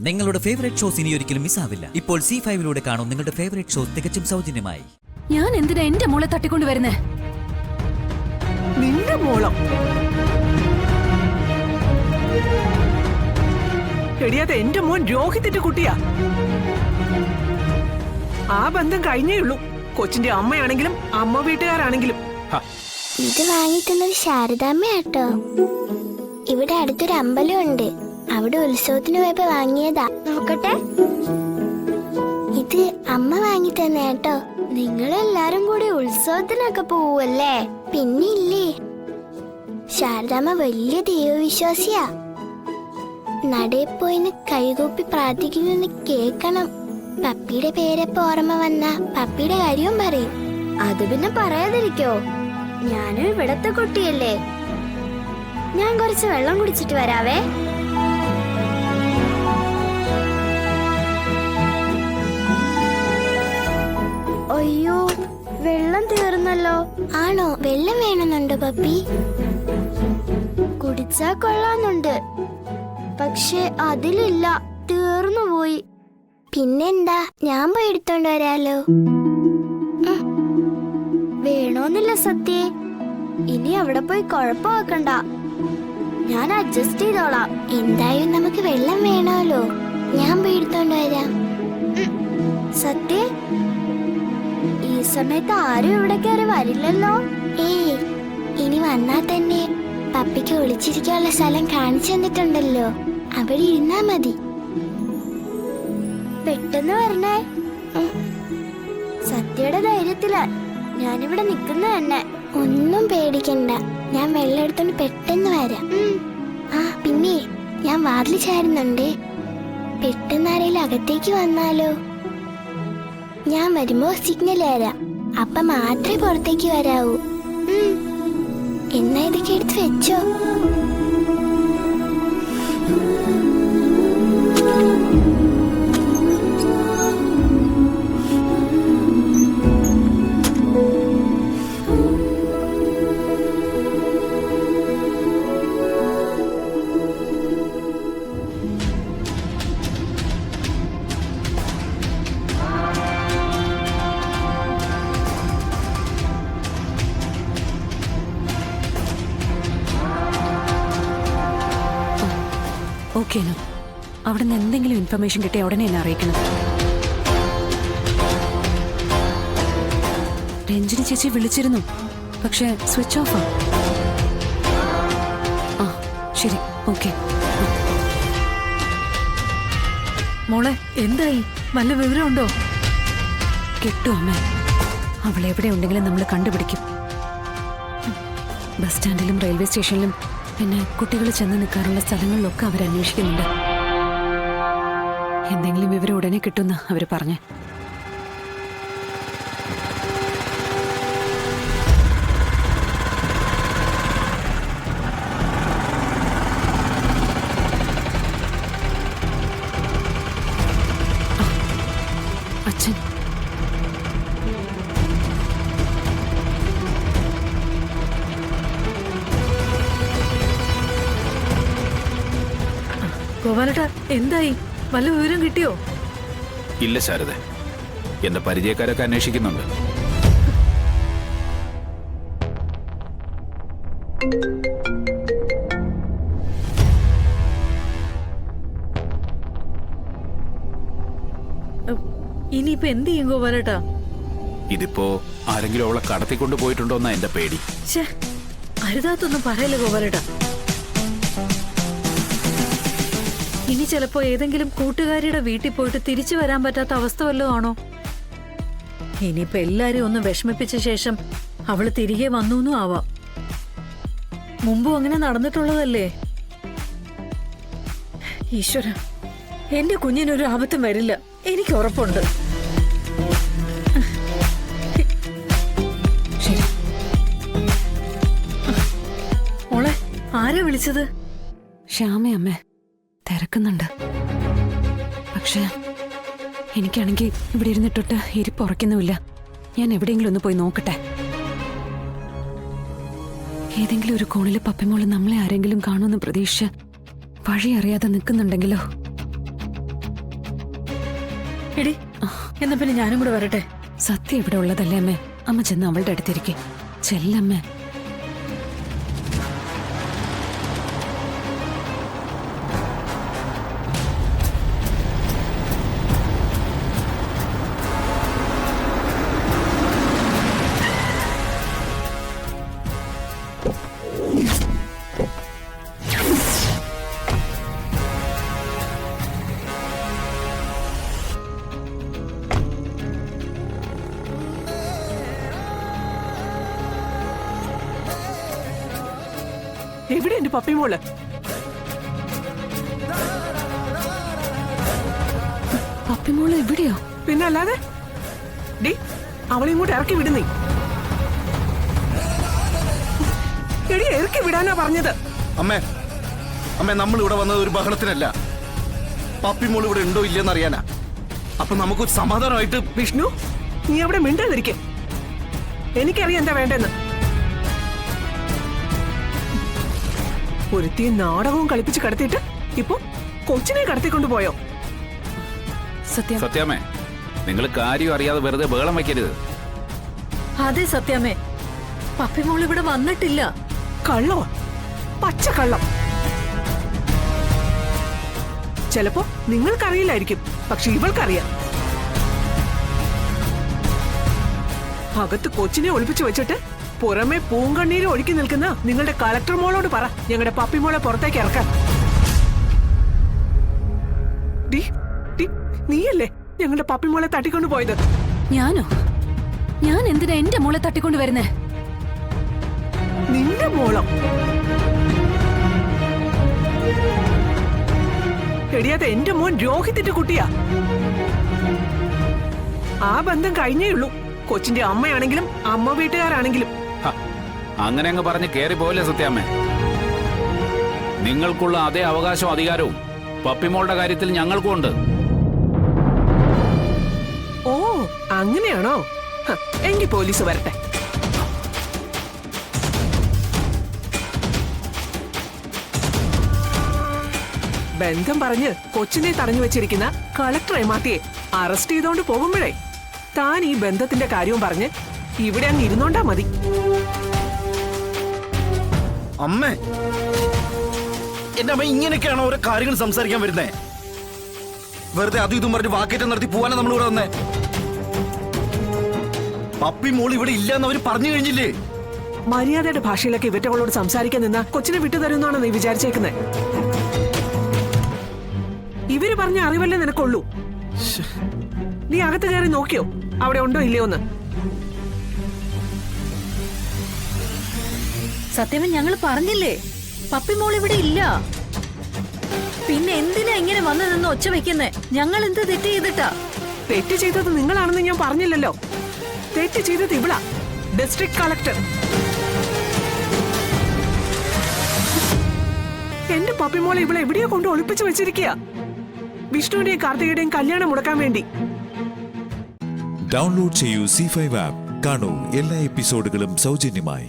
നിങ്ങളുടെ favourite shows ഇനി ഒരിക്കലും മിസ്സാവില്ല. ഇപ്പോൾ C5 കാണും നിങ്ങളുടെ ഫേവറേറ്റ് ഷോസ് തികച്ചും സൗജന്യമായി. ഞാൻ എന്തിനാ എന്റെ മോളെ തട്ടിക്കൊണ്ട് വരുന്നേ? നിന്റെ മോളം എടിയാതെ എന്റെ മോൻ രോഹിത്തിന്റെ കുട്ടിയാ. ആ ബന്ധം കഴിഞ്ഞേ ഉള്ളൂ. കൊച്ചിന്റെ അമ്മയാണെങ്കിലും അമ്മ വീട്ടുകാരാണെങ്കിലും. ഇത് വാങ്ങിത്തന്നത് ശാരദാമ്മയാട്ടോ. ഇവിടെ അടുത്തൊരു അമ്പലമുണ്ട്, അവിടെ ഉത്സവത്തിന് പോയപ്പോ വാങ്ങിയതാ. നോക്കട്ടെ, ഇത് അമ്മ വാങ്ങി തന്നെ കേട്ടോ. നിങ്ങളെല്ലാരും കൂടി ഉത്സവത്തിനൊക്കെ പോവല്ലേ? പിന്നെ ഇല്ലേ, ശാരദാമ്മ വലിയ ദൈവവിശ്വാസിയാ. നടയിൽ പോയിന്ന് കൈകൂപ്പി പ്രാർത്ഥിക്കുന്നു കേക്കണം. പപ്പിയുടെ പേരെപ്പോ ഓർമ്മ വന്ന പപ്പിയുടെ കാര്യവും പറയും. അത് പിന്നെ പറയാതിരിക്കോ? ഞാനും ഇവിടത്തെ കുട്ടിയല്ലേ. ഞാൻ കുറച്ച് വെള്ളം കുടിച്ചിട്ട് വരാവേ. അയ്യോ, വെള്ളം തീർന്നല്ലോ. ആണോ? വെള്ളം വേണമെന്നുണ്ടോ പപ്പി? കുടിച്ചാ കൊള്ളാന്നുണ്ട്, പക്ഷെ അതിലില്ല, തീർന്നു പോയി. പിന്നെന്താ, ഞാൻ പോയി എടുത്തോണ്ട് വരാലോ. വേണോന്നില്ല സത്യേ, ഇനി അവിടെ പോയി കുഴപ്പമാക്കണ്ട, ഞാൻ അഡ്ജസ്റ്റ് ചെയ്തോളാം. എന്തായാലും നമുക്ക് വെള്ളം വേണമല്ലോ, ഞാൻ പോയി എടുത്തോണ്ട് വരാം. സത്യേ, ഈ സമയത്ത് ആരും ഇവിടെ കയറി വരില്ലല്ലോ. ഏയ്, ഇനി വന്നാൽ തന്നെ പപ്പിക്ക് ഒളിച്ചിരിക്കാനുള്ള സ്ഥലം കാണിച്ചു തന്നിട്ടുണ്ടല്ലോ, അവിടെ ഇരുന്നാ മതി. പെട്ടെന്ന് വരണേ. സത്യയുടെ ധൈര്യത്തിലാ ഞാനിവിടെ നിക്കുന്ന തന്നെ. ഒന്നും പേടിക്കണ്ട, ഞാൻ വെള്ളം എടുത്തോണ്ട് പെട്ടെന്ന് വരാം. ആ പിന്നെ, ഞാൻ വാതിൽ ചാരുന്നുണ്ട്, പെട്ടെന്ന് ആരെങ്കിലും അകത്തേക്ക് വന്നാലോ. ഞാൻ വരുമ്പോ സിഗ്നൽ തരാം, അപ്പൊ മാത്രമേ പുറത്തേക്ക് വരാവൂ. എന്നാ ഇതൊക്കെ എടുത്ത് വെച്ചോ. ഓക്കേനോ? അവിടെ നിന്ന് എന്തെങ്കിലും ഇൻഫർമേഷൻ കിട്ടിയ ഉടനെ എന്നെ അറിയിക്കണം. രഞ്ജിനി ചേച്ചി വിളിച്ചിരുന്നു, പക്ഷെ സ്വിച്ച് ഓഫാ. ആ ശരി, ഓക്കെ. മോളെ, എന്തായി? വല്ല വിവരമുണ്ടോ? കിട്ടും അമ്മ, അവളെവിടെ ഉണ്ടെങ്കിലും നമ്മൾ കണ്ടുപിടിക്കും. ബസ് സ്റ്റാൻഡിലും റെയിൽവേ സ്റ്റേഷനിലും പിന്നെ കുട്ടികൾ ചെന്ന് നിൽക്കാറുള്ള സ്ഥലങ്ങളിലൊക്കെ അവർ അന്വേഷിക്കുന്നുണ്ട്. എന്തെങ്കിലും വിവരം ഉടനെ കിട്ടുന്ന അവർ പറഞ്ഞേ. അച്ഛൻ ഗോപാലട്ടാ, എന്തായി? വല്ല വിവരം കിട്ടിയോ? ഇല്ല ശാരദ, എന്റെ പരിചയക്കാരൊക്കെ അന്വേഷിക്കുന്നുണ്ട്. ഇനിയിപ്പോ എന്ത് ചെയ്യും ഗോപാലട്ടാ? ഇതിപ്പോ ആരെങ്കിലും അവളെ കടത്തിക്കൊണ്ട് പോയിട്ടുണ്ടോന്നാ എന്റെ പേടി. അരുതാത്തൊന്നും പറയല്ലേ ഗോപാലട്ടാ. ഇനി ചിലപ്പോ ഏതെങ്കിലും കൂട്ടുകാരിയുടെ വീട്ടിൽ പോയിട്ട് തിരിച്ചു വരാൻ പറ്റാത്ത അവസ്ഥ വല്ലതും ആണോ? ഇനിയിപ്പോ എല്ലാരും ഒന്ന് വിഷമിപ്പിച്ച ശേഷം അവള് തിരികെ വന്നു ആവാം. മുമ്പും അങ്ങനെ നടന്നിട്ടുള്ളതല്ലേ. ഈശ്വര, എന്റെ കുഞ്ഞിനൊരു ആപത്തും വരില്ല, എനിക്ക് ഉറപ്പുണ്ട്. മോളെ, ആരാ വിളിച്ചത്? ശ്യാമയമ്മേ, തിരക്കുന്നുണ്ട്. പക്ഷെ എനിക്കാണെങ്കിൽ ഇവിടെ ഇരുന്നിട്ടൊട്ട് ഇരിപ്പുറയ്ക്കുന്നുമില്ല. ഞാൻ എവിടെയെങ്കിലും ഒന്ന് പോയി നോക്കട്ടെ. ഏതെങ്കിലും ഒരു കോണില് പപ്പിമോള് നമ്മളെ ആരെങ്കിലും കാണുമെന്ന് പ്രതീക്ഷിച്ച് വഴി അറിയാതെ നിൽക്കുന്നുണ്ടെങ്കിലോ. എടി എന്നാ പിന്നെ ഞാനും കൂടെ വരട്ടെ. സത്യം ഇവിടെ ഉള്ളതല്ലേ അമ്മേ. അമ്മ ചെന്ന് അവളുടെ അടുത്തിരിക്കെ. ചെല്ലമ്മേ. എവിടെ എന്റെ പപ്പിമോള്? പപ്പിമോള് എവിടെയോ? പിന്നെ അല്ലാതെ ഡി അവളെ ഇങ്ങോട്ട് ഇറക്കി വിടുന്നേ. എടി ഇറക്കി വിടാനാ പറഞ്ഞത്. അമ്മേ അമ്മേ, നമ്മൾ ഇവിടെ വന്നത് ഒരു ബഹളത്തിനല്ല. പപ്പിമോൾ ഇവിടെ ഉണ്ടോ ഇല്ലെന്ന് അറിയാനാ. അപ്പൊ നമുക്കൊരു സമാധാനമായിട്ട്. വിഷ്ണു, നീ അവിടെ മിണ്ടാതിരിക്കെ. എനിക്കറിയാം എന്താ വേണ്ടെന്ന്. ഒരുത്തിയെ നാടകവും കളിപ്പിച്ച് കടത്തിയിട്ട് ഇപ്പൊ കൊച്ചിനെ കടത്തിക്കൊണ്ടു പോയോ? സത്യം. സത്യാമ്മേ, നിങ്ങൾ കാര്യം അറിയാതെ വെറുതെ ബഹളം വയ്ക്കരുത്. അതെ സത്യാമ്മേ, പപ്പിമോൾ ഇവിടെ വന്നിട്ടില്ല. കള്ളോ? പച്ച കള്ളം. ചിലപ്പോ നിങ്ങൾക്കറിയില്ലായിരിക്കും, പക്ഷെ ഇവൾക്കറിയാം. അകത്ത് കൊച്ചിനെ ഒളിപ്പിച്ചു വെച്ചിട്ട് പുറമെ പൂങ്കണ്ണീര് ഒഴുക്കി നിൽക്കുന്ന നിങ്ങളുടെ കളക്ടർ മോളോട് പറ ഞങ്ങളുടെ പപ്പിമോളെ പുറത്തേക്ക് ഇറക്കാൻ. നീയല്ലേ ഞങ്ങളുടെ പപ്പിമോളെ തട്ടിക്കൊണ്ടു പോയത്? ഞാനോ? ഞാൻ എന്തിനാ എന്റെ മോളെ തട്ടിക്കൊണ്ട് വരുന്നേ? നിന്റെ മോളോ? എടിയാത്ത എന്റെ മോൻ രോഹിത്തിന്റെ കുട്ടിയാ. ആ ബന്ധം കഴിഞ്ഞേ ഉള്ളൂ. കൊച്ചിന്റെ അമ്മയാണെങ്കിലും അമ്മ വീട്ടുകാരാണെങ്കിലും. അങ്ങനെ അങ്ങ് പറഞ്ഞ് കേറി പോലെ സത്യാമ്മേ. നിങ്ങൾക്കുള്ള അതേ അവകാശവും അധികാരവും പപ്പിമോളുടെ കാര്യത്തിൽ ഞങ്ങൾക്കും ഉണ്ട്. ഓ അങ്ങനെയാണോ? എങ്കിൽ പോലീസ് വരട്ടെ. ബന്ധം പറഞ്ഞ് കൊച്ചിനെ തടഞ്ഞു വെച്ചിരിക്കുന്ന കളക്ടർ എമാത്തിയെ അറസ്റ്റ് ചെയ്തോണ്ട് പോകുമ്പോഴേ താൻ ഈ ബന്ധത്തിന്റെ കാര്യവും പറഞ്ഞ് ഇവിടെ അങ്ങ് ഇരുന്നോണ്ടാ മതി. അമ്മേ, എന്റെ അമ്മ ഇങ്ങനെയൊക്കെയാണോ ഓരോ കാര്യങ്ങൾ സംസാരിക്കാൻ വരുന്നേ? വെറുതെ അതും ഇതും പറഞ്ഞ് വാക്കേറ്റം നടത്തി പോവാനാ നമ്മൾ ഇവിടെ വന്നേ. പപ്പി മോൾ ഇവിടെ ഇല്ല എന്ന് അവര് പറഞ്ഞു കഴിഞ്ഞില്ലേ? മര്യാദയുടെ ഭാഷയിലൊക്കെ ഇവറ്റകളോട് സംസാരിക്കാൻ നിന്നാ കൊച്ചിനെ വിട്ടുതരുന്നാണോ നീ വിചാരിച്ചേക്കുന്നേ? ഇവര് പറഞ്ഞ അറിവല്ലേ നിനക്കുള്ളൂ. നീ അകത്ത് കയറി നോക്കിയോ അവിടെ ഉണ്ടോ ഇല്ലയോന്ന്? സത്യമേ, ഞങ്ങൾ പറഞ്ഞില്ലേ പപ്പിമോൾ ഇവിടെ ഇല്ല. പിന്നെ എന്തിനാ ഇങ്ങനെ വന്നു നിന്ന് ഒച്ച വെക്കുന്നേ? ഞങ്ങൾ എന്ത് തെറ്റ് ചെയ്തിട്ടാ? തെറ്റ് ചെയ്തത് നിങ്ങളാണെന്ന് ഞാൻ പറഞ്ഞില്ലല്ലോ. തെറ്റ് ചെയ്തത് ഇവളാ, ഡിസ്ട്രിക്ട് കളക്ടർ. എന്റെ പപ്പിമോളെ ഇവിടെ എവിടെയോ കൊണ്ട് ഒളിപ്പിച്ചു വെച്ചിരിക്കുക. വിഷ്ണുവിന്റെയും കാർത്തികയുടെയും കല്യാണം മുടക്കാൻ വേണ്ടി. ഡൗൺലോഡ് ചെയ്യൂ C5 ആപ്പ്. കാണൂ എല്ലാ എപ്പിസോഡുകളും സൗജന്യമായി.